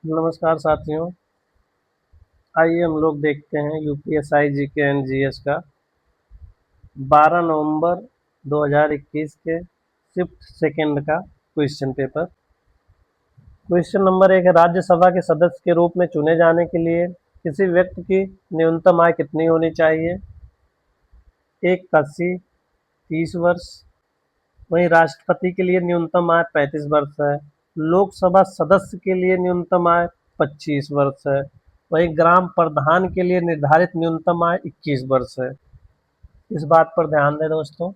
नमस्कार साथियों। आइए हम लोग देखते हैं यूपीएसआई जीके एंड जीएस का 12 नवंबर 2021 के शिफ्ट सेकंड का क्वेश्चन पेपर। क्वेश्चन नंबर 1 है, राज्यसभा के सदस्य के रूप में चुने जाने के लिए किसी व्यक्ति की न्यूनतम आय कितनी होनी चाहिए? एक का सी 30 वर्ष। वहीं राष्ट्रपति के लिए न्यूनतम आय 35 वर्ष है। लोकसभा सदस्य के लिए न्यूनतम आय 25 वर्ष है। वहीं ग्राम प्रधान के लिए निर्धारित न्यूनतम आय 21 वर्ष है। इस बात पर ध्यान दें दोस्तों।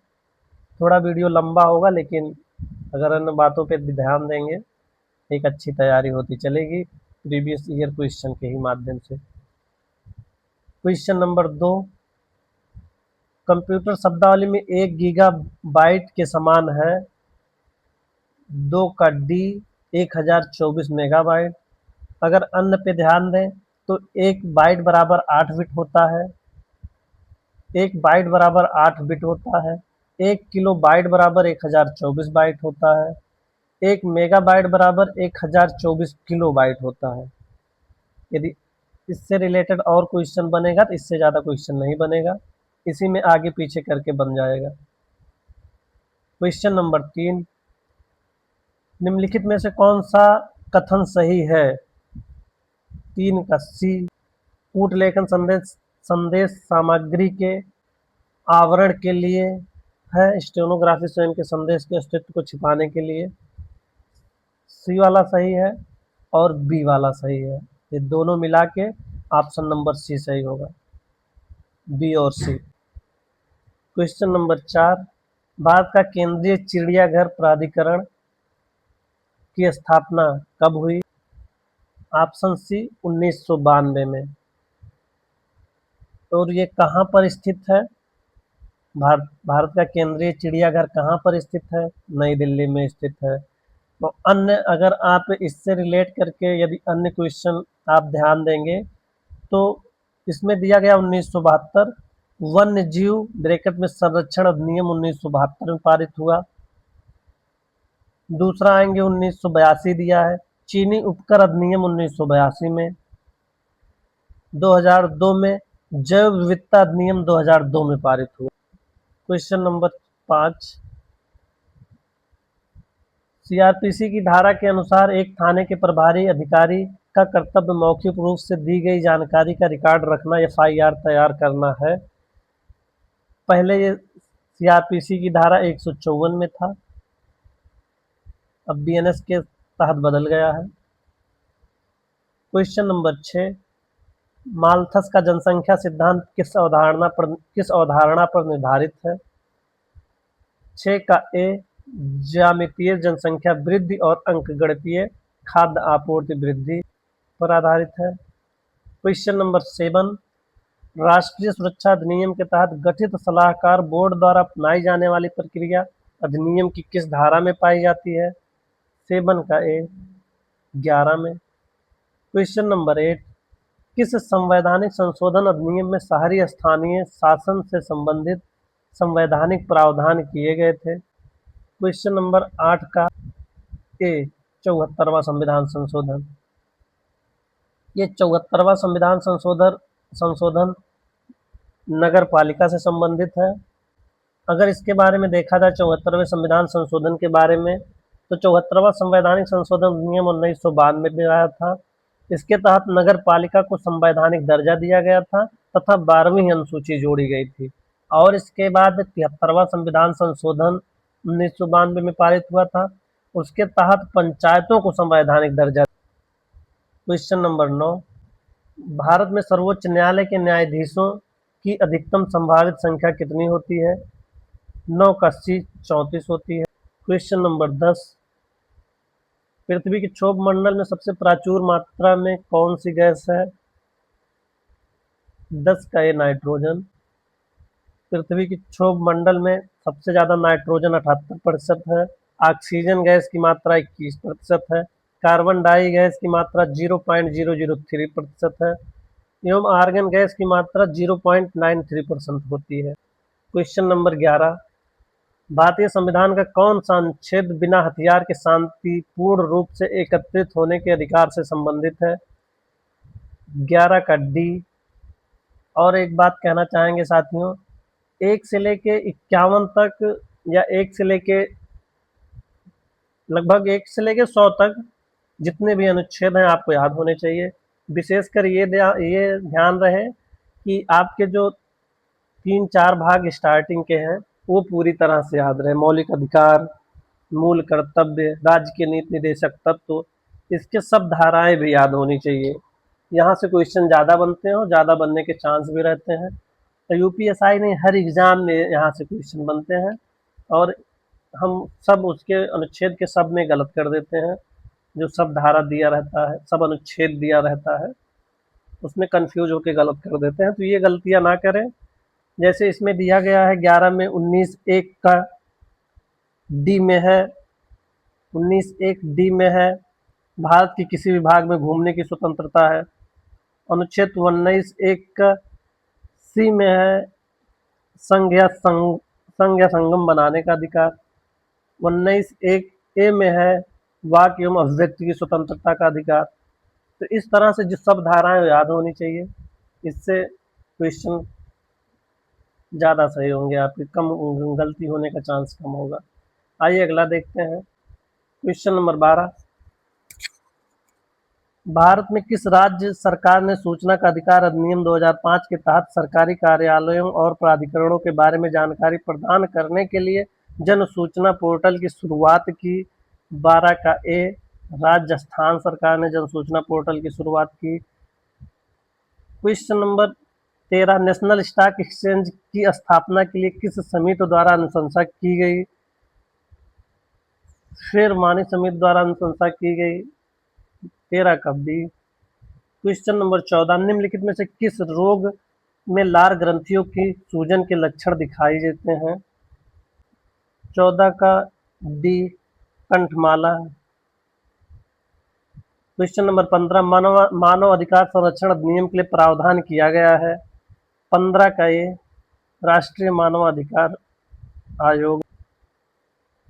थोड़ा वीडियो लंबा होगा, लेकिन अगर अन्य बातों पर भी ध्यान देंगे एक अच्छी तैयारी होती चलेगी प्रीवियस ईयर क्वेश्चन के ही माध्यम से। क्वेश्चन नंबर 2, कंप्यूटर शब्दावली में 1 गीगा बाइट के समान है 2 का डी 1024 मेगाबाइट। अगर अन्य पे ध्यान दें तो 1 बाइट बराबर 8 बिट होता है। 1 बाइट बराबर 8 बिट होता है। 1 किलो बाइट बराबर 1024 बाइट होता है। 1 मेगाबाइट बराबर 1024 किलो बाइट होता है। यदि इससे रिलेटेड और क्वेश्चन बनेगा तो इससे ज़्यादा क्वेश्चन नहीं बनेगा, इसी में आगे पीछे करके बन जाएगा। क्वेश्चन नंबर 3, निम्नलिखित में से कौन सा कथन सही है? 3 का सी, कूट लेखन संदेश संदेश सामग्री के आवरण के लिए है। स्टेनोग्राफी स्वयं के संदेश के अस्तित्व को छिपाने के लिए। सी वाला सही है और बी वाला सही है। ये दोनों मिला के ऑप्शन नंबर सी सही होगा, बी और सी। क्वेश्चन नंबर 4, भारत का केंद्रीय चिड़ियाघर प्राधिकरण की स्थापना कब हुई? ऑप्शन सी 1992 में। और ये कहाँ पर स्थित है? भारत का केंद्रीय चिड़ियाघर कहाँ पर स्थित है? नई दिल्ली में स्थित है। तो अन्य, अगर आप इससे रिलेट करके यदि अन्य क्वेश्चन आप ध्यान देंगे तो इसमें दिया गया 1972, वन्य जीव ब्रैकेट में संरक्षण अधिनियम 1972 में पारित हुआ। दूसरा आएंगे 1982 दिया है, चीनी उपकर अधिनियम 1982 में। 2002 में जैव विविधता अधिनियम 2002 में पारित हुआ। क्वेश्चन नंबर 5, सीआरपीसी की धारा के अनुसार एक थाने के प्रभारी अधिकारी का कर्तव्य मौखिक रूप से दी गई जानकारी का रिकॉर्ड रखना, एफआईआर तैयार करना है। पहले ये सीआरपीसी की धारा 154 में था, अब बीएनएस के तहत बदल गया है। क्वेश्चन नंबर 6, माल्थस का जनसंख्या सिद्धांत किस अवधारणा पर निर्धारित है? 6 का ए, ज्यामितीय जनसंख्या वृद्धि और अंकगणितीय खाद्य आपूर्ति वृद्धि पर आधारित है। क्वेश्चन नंबर 7, राष्ट्रीय सुरक्षा अधिनियम के तहत गठित सलाहकार बोर्ड द्वारा अपनाई जाने वाली प्रक्रिया अधिनियम की किस धारा में पाई जाती है? 7 का ए, 11 में। क्वेश्चन नंबर 8, किस संवैधानिक संशोधन अधिनियम में शहरी स्थानीय शासन से संबंधित संवैधानिक प्रावधान किए गए थे? क्वेश्चन नंबर 8 का ए, 74वां संविधान संशोधन। ये 74वां संविधान संशोधन नगर पालिका से संबंधित है। अगर इसके बारे में देखा जाए 74वें संविधान संशोधन के बारे में, तो 74वां संवैधानिक संशोधन अधिनियम 1992 में आया था। इसके तहत नगर पालिका को संवैधानिक दर्जा दिया गया था तथा 12वीं अनुसूची जोड़ी गई थी। और इसके बाद 73वां संविधान संशोधन 1992 में पारित हुआ था, उसके तहत पंचायतों को संवैधानिक दर्जा। क्वेश्चन नंबर 9, भारत में सर्वोच्च न्यायालय के न्यायाधीशों की अधिकतम संभावित संख्या कितनी होती है? 9 का सी, 34 होती है। क्वेश्चन नंबर 10, पृथ्वी के क्षोभ मंडल में सबसे प्रचुर मात्रा में कौन सी गैस है? 10 का ए, नाइट्रोजन। पृथ्वी के क्षोभ मंडल में सबसे ज्यादा नाइट्रोजन 78% है। ऑक्सीजन गैस की मात्रा 21% है। कार्बन डाई गैस की मात्रा 0.003% है एवं आर्गन गैस की मात्रा 0.93% होती है। क्वेश्चन नंबर 11, भारतीय संविधान का कौन सा अनुच्छेद बिना हथियार के शांतिपूर्ण रूप से एकत्रित होने के अधिकार से संबंधित है? 11 का डी। और एक बात कहना चाहेंगे साथियों, 1 से लेके 51 तक या 1 से लेके लगभग 1 से लेके 100 तक जितने भी अनुच्छेद हैं आपको याद होने चाहिए। विशेषकर ये ध्यान रहे कि आपके जो 3-4 भाग स्टार्टिंग के हैं वो पूरी तरह से याद रहे। मौलिक अधिकार, मूल कर्तव्य, राज्य के नीति निर्देशक तत्व, इसके सब धाराएं भी याद होनी चाहिए। यहाँ से क्वेश्चन ज़्यादा बनते हैं और ज़्यादा बनने के चांस भी रहते हैं। तो यूपीएसआई नहीं, हर एग्जाम में यहाँ से क्वेश्चन बनते हैं और हम सब उसके अनुच्छेद के सब में गलत कर देते हैं। जो सब धारा दिया रहता है, सब अनुच्छेद दिया रहता है, उसमें कंफ्यूज होकर गलत कर देते हैं। तो ये गलतियां ना करें। जैसे इसमें दिया गया है 11 में 19(1) का डी में है, 19(1) डी में है भारत की किसी भी भाग में घूमने की स्वतंत्रता है। अनुच्छेद 19(1) का सी में है संघ या संगम बनाने का अधिकार। 19(1) ए में है वाक एवं अभिव्यक्ति की स्वतंत्रता का अधिकार। तो इस तरह से जो सब धाराएं याद होनी चाहिए, इससे क्वेश्चन ज़्यादा सही होंगे, आपके कम गलती होने का चांस कम होगा। आइए अगला देखते हैं। क्वेश्चन नंबर 12, भारत में किस राज्य सरकार ने सूचना का अधिकार अधिनियम 2005 के तहत सरकारी कार्यालयों और प्राधिकरणों के बारे में जानकारी प्रदान करने के लिए जन सूचना पोर्टल की शुरुआत की? 12 का ए, राजस्थान सरकार ने जन सूचना पोर्टल की शुरुआत की। Question number 13, national stock exchange की स्थापना के लिए किस समिति द्वारा अनुशंसा की गई? फिर मानी समिति द्वारा अनुशंसा की गई। 13 का बी। क्वेश्चन नंबर 14, निम्नलिखित में से किस रोग में लार ग्रंथियों की सूजन के लक्षण दिखाई देते हैं? 14 का डी, कंठमाला। क्वेश्चन नंबर 15, मानव अधिकार संरक्षण अधिनियम के लिए प्रावधान किया गया है? 15 का ए, राष्ट्रीय मानवाधिकार आयोग।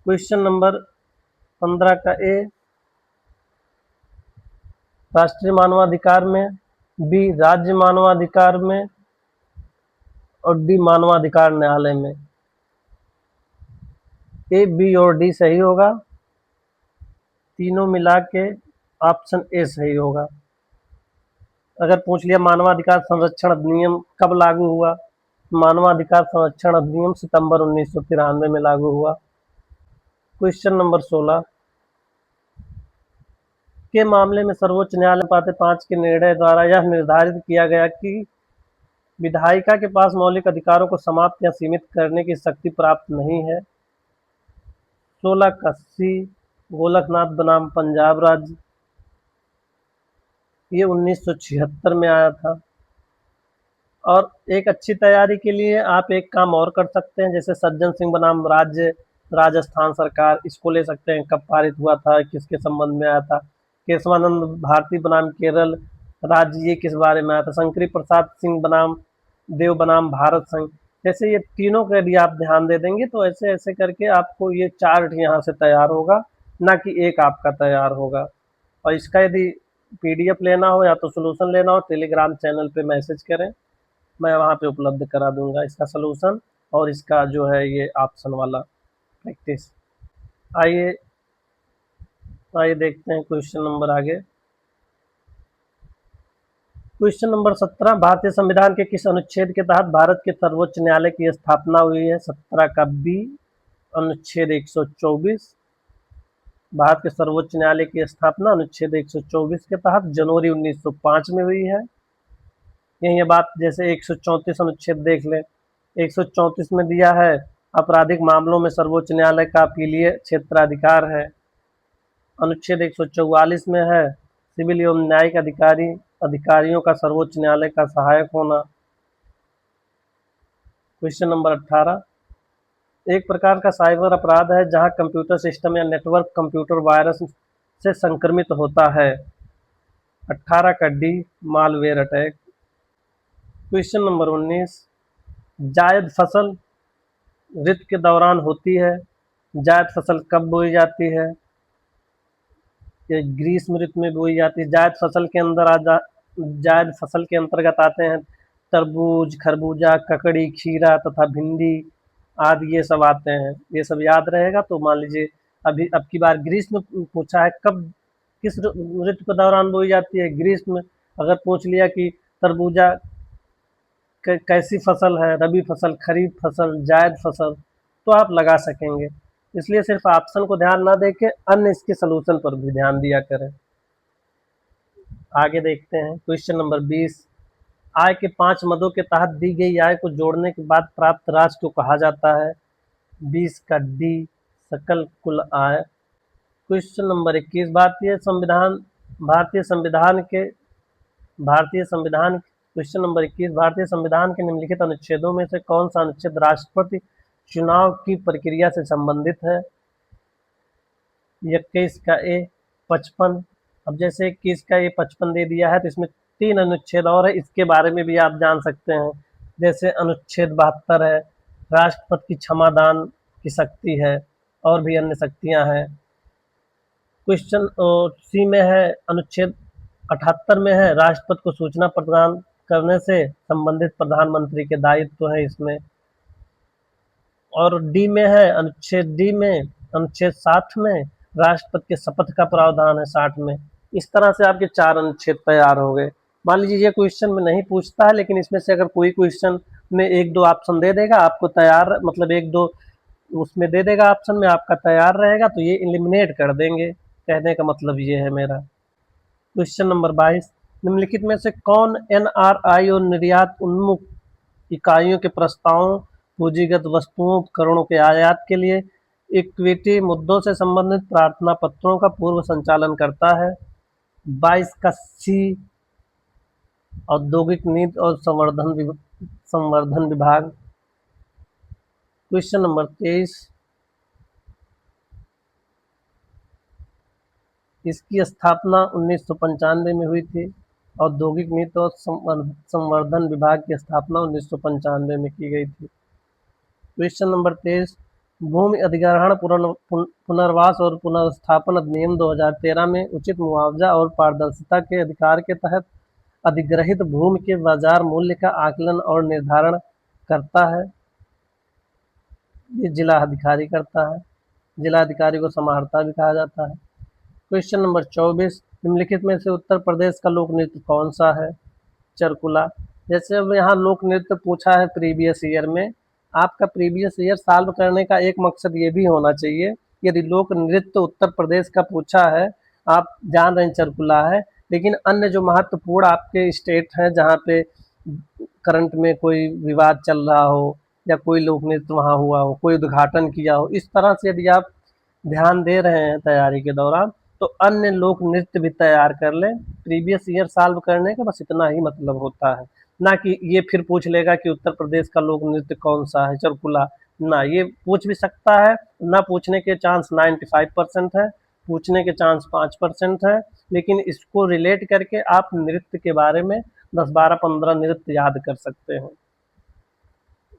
क्वेश्चन नंबर 15 का ए, राष्ट्रीय मानवाधिकार में, बी राज्य मानवाधिकार में और डी मानवाधिकार न्यायालय में। ए, बी और डी सही होगा, तीनों मिला के ऑप्शन ए सही होगा। अगर पूछ लिया मानवाधिकार संरक्षण अधिनियम कब लागू हुआ? मानवाधिकार संरक्षण अधिनियम सितंबर 1993 में लागू हुआ। क्वेश्चन नंबर 16 के मामले में सर्वोच्च न्यायालय पाते 5 के निर्णय द्वारा यह निर्धारित किया गया कि विधायिका के पास मौलिक अधिकारों को समाप्त या सीमित करने की शक्ति प्राप्त नहीं है। 16 का सी, गोलकनाथ बनाम पंजाब राज्य, ये 1976 में आया था। और एक अच्छी तैयारी के लिए आप एक काम और कर सकते हैं, जैसे सज्जन सिंह बनाम राज्य राजस्थान सरकार, इसको ले सकते हैं, कब पारित हुआ था, किसके संबंध में आया था। केशवानंद भारती बनाम केरल राज्य, ये किस बारे में आया था। शंकरी प्रसाद सिंह बनाम देव बनाम भारत संघ, जैसे ये तीनों का यदि आप ध्यान दे देंगे तो ऐसे ऐसे करके आपको ये चार्ट यहाँ से तैयार होगा, ना कि एक आपका तैयार होगा। और इसका यदि पीडीएफ लेना हो या तो सोल्यूशन लेना हो, टेलीग्राम चैनल पे मैसेज करें, मैं वहाँ पे उपलब्ध करा दूंगा इसका सलूशन और इसका जो है ये ऑप्शन वाला प्रैक्टिस। आइए आइए देखते हैं क्वेश्चन नंबर आगे। क्वेश्चन नंबर 17, भारतीय संविधान के किस अनुच्छेद के तहत भारत के सर्वोच्च न्यायालय की स्थापना हुई है? 17 का बी, अनुच्छेद 124। भारत के सर्वोच्च न्यायालय की स्थापना अनुच्छेद 124 के तहत जनवरी 1905 में हुई है। यही बात, जैसे 134 अनुच्छेद देख लें, 134 में दिया है आपराधिक मामलों में सर्वोच्च न्यायालय का अपीलीय क्षेत्राधिकार है। अनुच्छेद 144 में है सिविल एवं न्यायिक अधिकारियों का सर्वोच्च न्यायालय का सहायक होना। क्वेश्चन नंबर 18, एक प्रकार का साइबर अपराध है जहां कंप्यूटर सिस्टम या नेटवर्क कंप्यूटर वायरस से संक्रमित होता है। 18 का D, malware attack. Question number 19, जायद फसल ऋतु के दौरान होती है? जायद फसल कब बोई जाती है? ये ग्रीष्म ऋतु में बोई जाती है। जायद फसल के अंतर्गत आते हैं तरबूज, खरबूजा, ककड़ी, खीरा तथा भिंडी आदि, ये सब आते हैं। ये सब याद रहेगा। तो मान लीजिए अभी अब की बार ग्रीष्म पूछा है, कब किस ऋतु के दौरान बोई जाती है? ग्रीष्म। अगर पूछ लिया कि तरबूजा कैसी फसल है, रबी फसल, खरीफ फसल, जायद फसल, तो आप लगा सकेंगे। इसलिए सिर्फ ऑप्शन को ध्यान ना देके अन्य इसके सलूशन पर भी ध्यान दिया करें। आगे देखते हैं क्वेश्चन नंबर 20। आय के 5 मदों के तहत दी गई आय को जोड़ने के बाद प्राप्त राशि को कहा जाता है? 20 का डी, सकल कुल आय। Question number 21। भारतीय संविधान के भारतीय संविधान क्वेश्चन नंबर 21। भारतीय संविधान के निम्नलिखित अनुच्छेदों में से कौन सा अनुच्छेद राष्ट्रपति चुनाव की प्रक्रिया से संबंधित है? 21 का ए, 55। अब जैसे 21 का ए 55 दे दिया है, तो इसमें 3 अनुच्छेद और है, इसके बारे में भी आप जान सकते हैं। जैसे अनुच्छेद 72 है, राष्ट्रपति की क्षमादान की शक्ति है, और भी अन्य शक्तियां हैं। क्वेश्चन सी में है, अनुच्छेद 78 में है, राष्ट्रपति को सूचना प्रदान करने से संबंधित प्रधानमंत्री के दायित्व है इसमें। और डी में है, अनुच्छेद 60 में राष्ट्रपति के शपथ का प्रावधान है 60 में। इस तरह से आपके 4 अनुच्छेद तैयार हो गए। मान लीजिए ये क्वेश्चन में नहीं पूछता है, लेकिन इसमें से अगर कोई क्वेश्चन में 1-2 ऑप्शन दे देगा आपको, तैयार मतलब 1-2 उसमें दे देगा ऑप्शन में, आपका तैयार रहेगा, तो ये एलिमिनेट कर देंगे। कहने का मतलब ये है मेरा। Question number 22। निम्नलिखित में से कौन एनआरआई और निर्यात उन्मुख इकाइयों के प्रस्तावों, पूंजीगत वस्तुओं, उपकरणों के आयात के लिए इक्विटी मुद्दों से संबंधित प्रार्थना पत्रों का पूर्व संचालन करता है? 22 का सी, औद्योगिक नीति और संवर्धन विभाग। Question number 23। इसकी स्थापना 1995 में हुई थी। औद्योगिक नीति और संवर्धन विभाग की स्थापना 1995 में की गई थी। Question number 23। भूमि अधिग्रहण, पुनर्वास और पुनर्स्थापन अधिनियम 2013 में उचित मुआवजा और पारदर्शिता के अधिकार के तहत अधिग्रहित भूमि के बाजार मूल्य का आकलन और निर्धारण करता है? ये जिला अधिकारी करता है। जिला अधिकारी को समाहर्ता भी कहा जाता है। Question number 24। निम्नलिखित में से उत्तर प्रदेश का लोक नृत्य कौन सा है? चरकुला। जैसे अब यहाँ लोक नृत्य पूछा है प्रीवियस ईयर में, आपका प्रीवियस ईयर सॉल्व करने का एक मकसद ये भी होना चाहिए, यदि लोक नृत्य उत्तर प्रदेश का पूछा है, आप जान रहे हैं चरकुला है, लेकिन अन्य जो महत्वपूर्ण आपके स्टेट हैं जहाँ पे करंट में कोई विवाद चल रहा हो, या कोई लोक नृत्य वहाँ हुआ हो, कोई उद्घाटन किया हो, इस तरह से यदि आप ध्यान दे रहे हैं तैयारी के दौरान, तो अन्य लोक नृत्य भी तैयार कर लें। प्रीवियस ईयर सॉल्व करने का बस इतना ही मतलब होता है, ना कि ये फिर पूछ लेगा कि उत्तर प्रदेश का लोक नृत्य कौन सा है, चरकुला। ना, ये पूछ भी सकता है, ना पूछने के चांस 95% है, पूछने के चांस 5% है, लेकिन इसको रिलेट करके आप नृत्य के बारे में 10, 12, 15 नृत्य याद कर सकते हैं।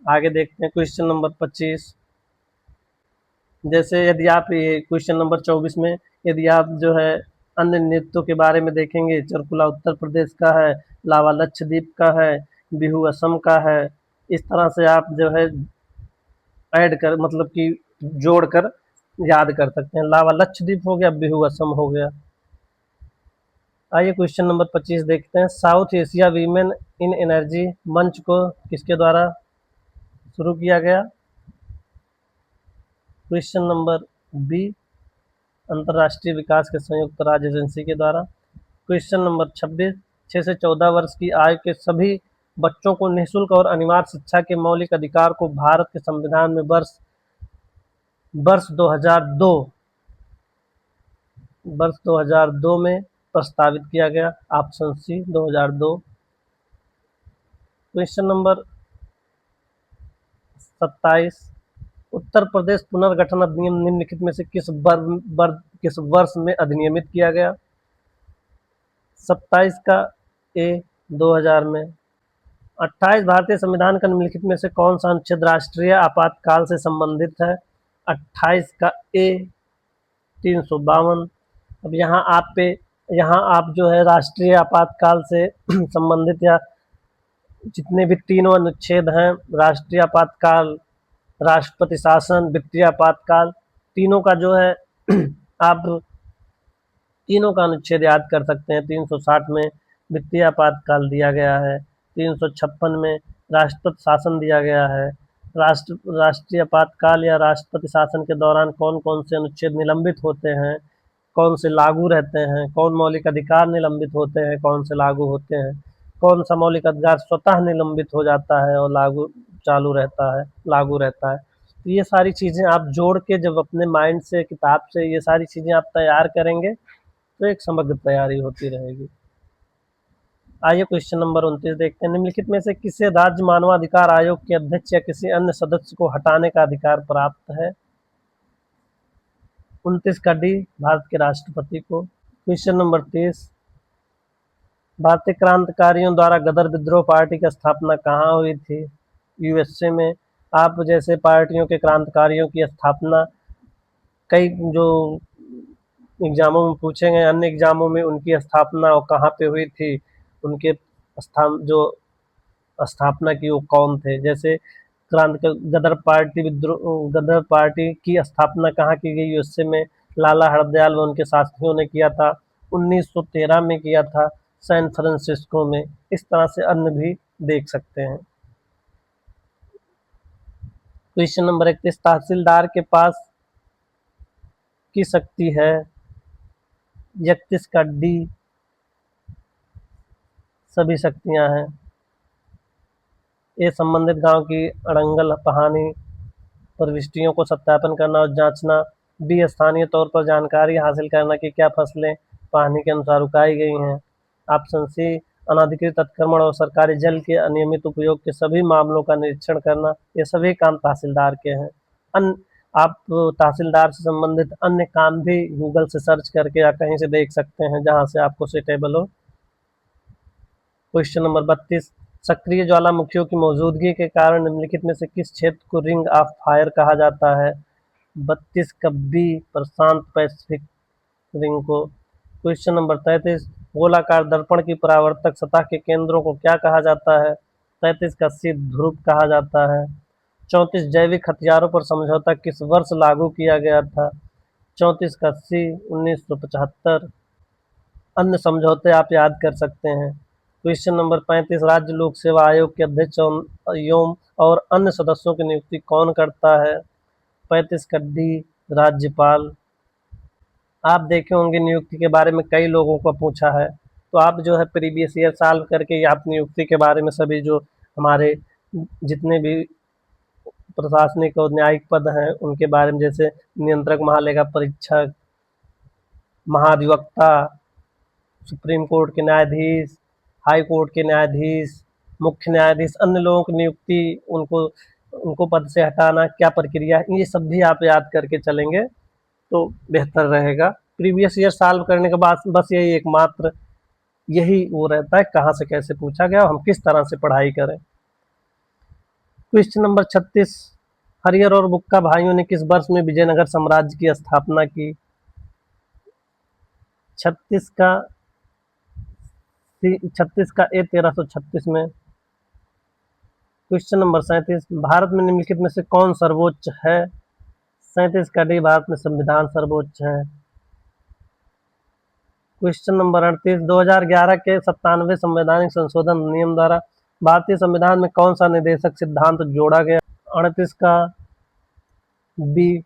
आगे देखते हैं क्वेश्चन नंबर 25। जैसे यदि आप ये क्वेश्चन नंबर 24 में यदि आप जो है अन्य नृत्यों के बारे में देखेंगे, चरकुला उत्तर प्रदेश का है, लावा लक्षद्वीप का है, बिहू असम का है, इस तरह से आप जो है ऐड कर मतलब कि जोड़कर याद कर सकते हैं। लावा लक्षद्वीप हो गया, बिहू असम हो गया। आइए क्वेश्चन नंबर 25 देखते हैं। साउथ एशिया वीमेन इन एनर्जी मंच को किसके द्वारा शुरू किया गया? क्वेश्चन नंबर बी, अंतर्राष्ट्रीय विकास के संयुक्त राज्य एजेंसी के द्वारा। Question number 26। 6 से 14 वर्ष की आयु के सभी बच्चों को निःशुल्क और अनिवार्य शिक्षा के मौलिक अधिकार को भारत के संविधान में वर्ष 2002 में प्रस्तावित किया गया। Option C 2002। Question number 27। Uttar Pradesh पुनर्गठन अधिनियम निम्नलिखित में से किस वर्ष में अधिनियमित किया गया? 27 का ए 2000 में। 28 भारतीय संविधान का निम्नलिखित में से कौन सा अनुच्छेद राष्ट्रीय आपातकाल से संबंधित है? 28 का ए 352। अब यहाँ आप जो है राष्ट्रीय आपातकाल से संबंधित या जितने भी तीनों अनुच्छेद हैं, राष्ट्रीय आपातकाल, राष्ट्रपति शासन, वित्तीय आपातकाल, तीनों का जो है आप तीनों का अनुच्छेद याद कर सकते हैं। 360 में वित्तीय आपातकाल दिया गया है, 356 में राष्ट्रपति शासन दिया गया है। राष्ट्रीय आपातकाल या राष्ट्रपति शासन के दौरान कौन कौन से अनुच्छेद निलंबित होते हैं, कौन से लागू रहते हैं, कौन मौलिक अधिकार निलंबित होते हैं, कौन से लागू होते हैं, कौन सा मौलिक अधिकार स्वतः निलंबित हो जाता है और लागू रहता है। तो ये सारी चीज़ें आप जोड़ के जब अपने माइंड से, किताब से ये सारी चीज़ें आप तैयार करेंगे तो एक समग्र तैयारी होती रहेगी। आइए क्वेश्चन नंबर 29 देखते हैं। निम्नलिखित में से किसे राज्य मानवाधिकार आयोग के अध्यक्ष या किसी अन्य सदस्य को हटाने का अधिकार प्राप्त है? 29 का डी, भारत के राष्ट्रपति को। क्वेश्चन नंबर 30, भारतीय क्रांतिकारियों द्वारा गदर विद्रोह पार्टी की स्थापना कहाँ हुई थी? यूएसए में। आप जैसे पार्टियों के क्रांतिकारियों की स्थापना कई जो एग्जामों में पूछे गए, अन्य एग्जामों में उनकी स्थापना और कहाँ पे हुई थी, उनके स्थापना की वो कौन थे? जैसे गदर पार्टी की स्थापना कहाँ की गई? यूएसए में। लाला हरदयाल व उनके साथियों ने किया था। 1913 में किया था सैन फ्रांसिस्को में। इस तरह से अन्य भी देख सकते हैं। क्वेश्चन नंबर 31, तहसीलदार के पास की शक्ति है? 31 का डी, सभी शक्तियां हैं। ए, संबंधित गांव की अड़ंगल पहानी प्रविष्टियों को सत्यापन करना और जांचना। बी, स्थानीय तौर पर जानकारी हासिल करना कि क्या फसलें पानी के अनुसार उगाई गई हैं। ऑप्शन सी, अनाधिकृत अतिक्रमण और सरकारी जल के अनियमित उपयोग के सभी मामलों का निरीक्षण करना। ये सभी काम तहसीलदार के हैं। आप तहसीलदार से संबंधित अन्य काम भी गूगल से सर्च करके या कहीं से देख सकते हैं जहां से आपको सुटेबल हो। क्वेश्चन नंबर 32, सक्रिय ज्वालामुखियों की मौजूदगी के कारण निम्नलिखित में से किस क्षेत्र को रिंग ऑफ फायर कहा जाता है? 32 का बी, प्रशांत पैसिफिक रिंग को। क्वेश्चन नंबर 33, गोलाकार दर्पण की परावर्तक सतह के केंद्रों को क्या कहा जाता है? 33 का सी, ध्रुव कहा जाता है। 34, जैविक हथियारों पर समझौता किस वर्ष लागू किया गया था? 34 का सी, 1975। अन्य समझौते आप याद कर सकते हैं। क्वेश्चन नंबर 35, राज्य लोक सेवा आयोग के अध्यक्ष एवं और अन्य सदस्यों की नियुक्ति कौन करता है? 35 का डी, राज्यपाल। आप देखे होंगे नियुक्ति के बारे में कई लोगों को पूछा है, तो आप जो है प्रीवियस ईयर सॉल्व करके आप नियुक्ति के बारे में सभी जो हमारे जितने भी प्रशासनिक और न्यायिक पद हैं उनके बारे में, जैसे नियंत्रक, महालेखा परीक्षक, महाधिवक्ता, सुप्रीम कोर्ट के न्यायाधीश, हाई कोर्ट के न्यायाधीश, मुख्य न्यायाधीश, अन्य लोगों की नियुक्ति, उनको उनको पद से हटाना, क्या प्रक्रिया, ये सब भी आप याद करके चलेंगे तो बेहतर रहेगा। प्रीवियस ईयर सॉल्व करने के बाद बस यही एकमात्र यही वो रहता है कहाँ से कैसे पूछा गया और हम किस तरह से पढ़ाई करें। क्वेश्चन नंबर 36, हरिहर और बुक्का भाइयों ने किस वर्ष में विजयनगर साम्राज्य की स्थापना की? 36 का ए 1336 में। क्वेश्चन नंबर 37, भारत में निम्नलिखित में से कौन सर्वोच्च है? 37 का डी, भारत में संविधान सर्वोच्च है। क्वेश्चन नंबर 38, 2011 के 97वें संवैधानिक संशोधन नियम द्वारा भारतीय संविधान में कौन सा निदेशक सिद्धांत जोड़ा गया? 38 का बी,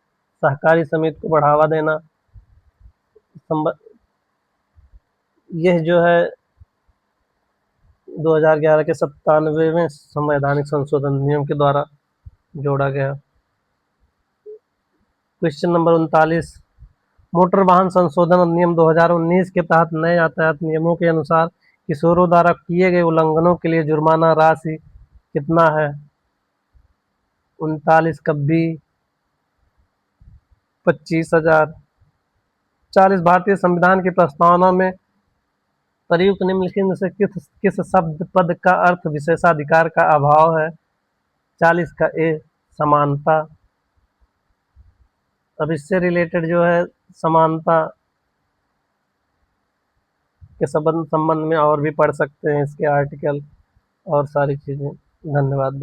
सहकारी समिति को बढ़ावा देना। यह जो है 2011 के 97वें संवैधानिक संशोधन नियम के द्वारा जोड़ा गया। क्वेश्चन नंबर 39, मोटर वाहन संशोधन अधिनियम 2019 के तहत नए यातायात नियमों के अनुसार किशोरों द्वारा किए गए उल्लंघनों के लिए जुर्माना राशि कितना है? 39 का बी, 25,000। 40, भारतीय संविधान की प्रस्तावना में प्रयुक्त निम्नलिखित में से किस किस शब्द पद का अर्थ विशेषाधिकार का अभाव है? 40 का ए समानता। अब इससे रिलेटेड जो है समानता के संबंध में और भी पढ़ सकते हैं, इसके आर्टिकल और सारी चीजें। धन्यवाद दोस्तों।